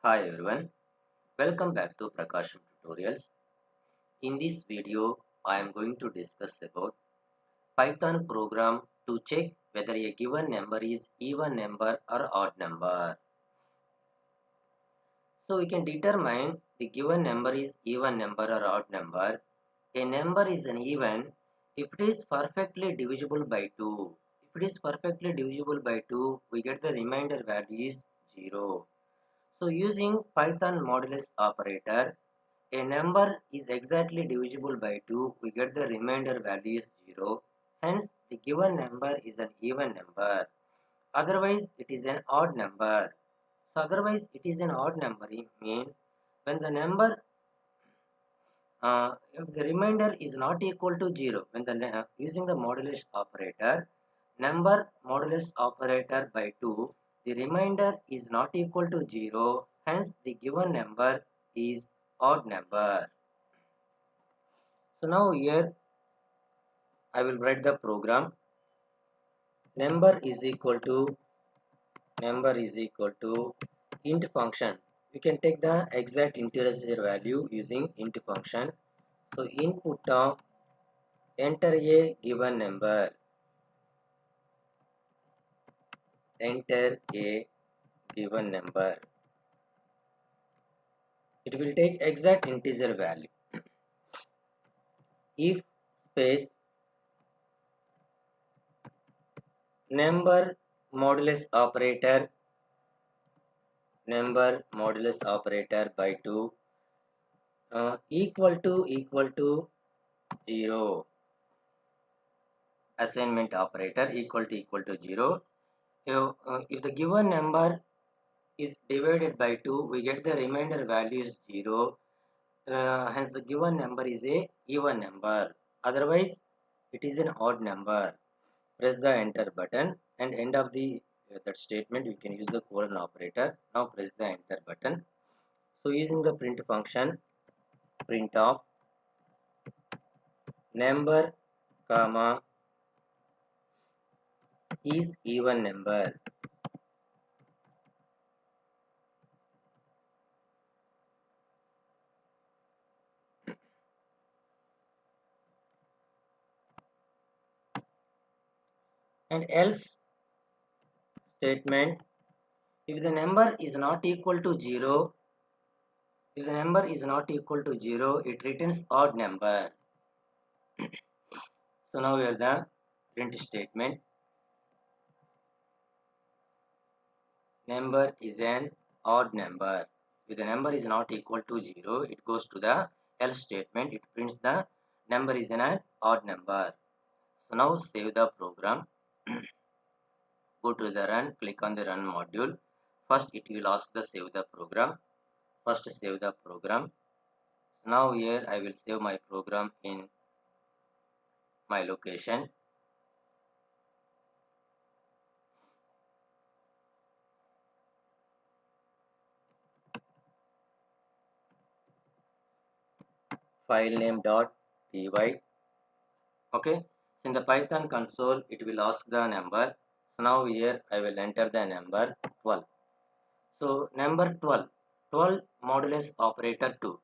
Hi everyone, welcome back to PRAKASAM tutorials. In this video, I am going to discuss about Python program to check whether a given number is even number or odd number. So we can determine the given number is even number or odd number. A number is an even if it is perfectly divisible by 2. If it is perfectly divisible by 2, we get the remainder value is 0. So using Python modulus operator, a number is exactly divisible by 2, we get the remainder value is 0. Hence, the given number is an even number. Otherwise, it is an odd number. So, otherwise, it is an odd number. It means when the number, if the remainder is not equal to 0, when the using the modulus operator, number modulus operator by 2, the remainder is not equal to 0. Hence, the given number is odd number. So now here I will write the program. Number is equal to int function. You can take the exact integer value using int function. So input of enter a given number. Enter a given number. It will take exact integer value. If space number modulus operator by 2 equal to 0. Assignment operator equal to 0. If the given number is divided by 2, we get the remainder value is 0. Hence the given number is a even number. Otherwise, it is an odd number. Press the enter button and end of the that statement we can use the colon operator. Now press the enter button. So using the print function, print of number comma is even number. And else statement, if the number is not equal to 0, if the number is not equal to 0, it returns odd number. So now we have the print statement. Number is an odd number. If the number is not equal to 0, it goes to the else statement. It prints the number is an odd number. So now save the program. Go to the run, click on the run module. First it will ask the save the program. First save the program. Now here I will save my program in my location. File name .py. Okay. In the Python console, it will ask the number. So now here I will enter the number 12. So number 12, 12 modulus operator 2.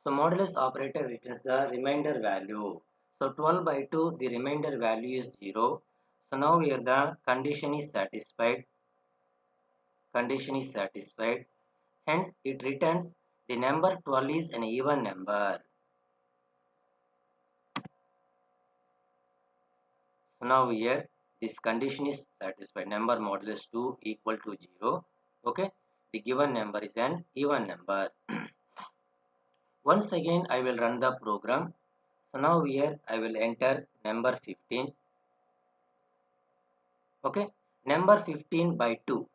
So modulus operator returns the remainder value. So 12 by 2, the remainder value is 0. So now here the condition is satisfied. Condition is satisfied. Hence it returns the number 12 is an even number. So now here this condition is satisfied. Number modulus 2 equal to 0. Okay. The given number is an even number. Once again I will run the program. So now here I will enter number 15. Okay. Number 15 by 2.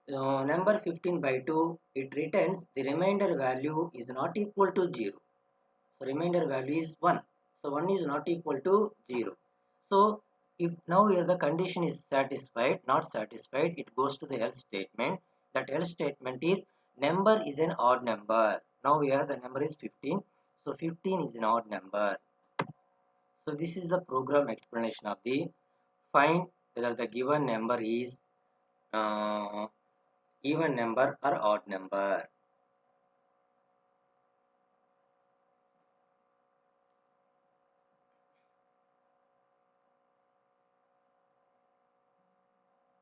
Number 15 by 2, it returns the remainder value is not equal to 0. So remainder value is 1. So 1 is not equal to 0. So if now here the condition is satisfied, not satisfied, it goes to the else statement. That else statement is number is an odd number. Now here the number is 15. So 15 is an odd number. So this is the program explanation of the find whether the given number is uh, even number or odd number.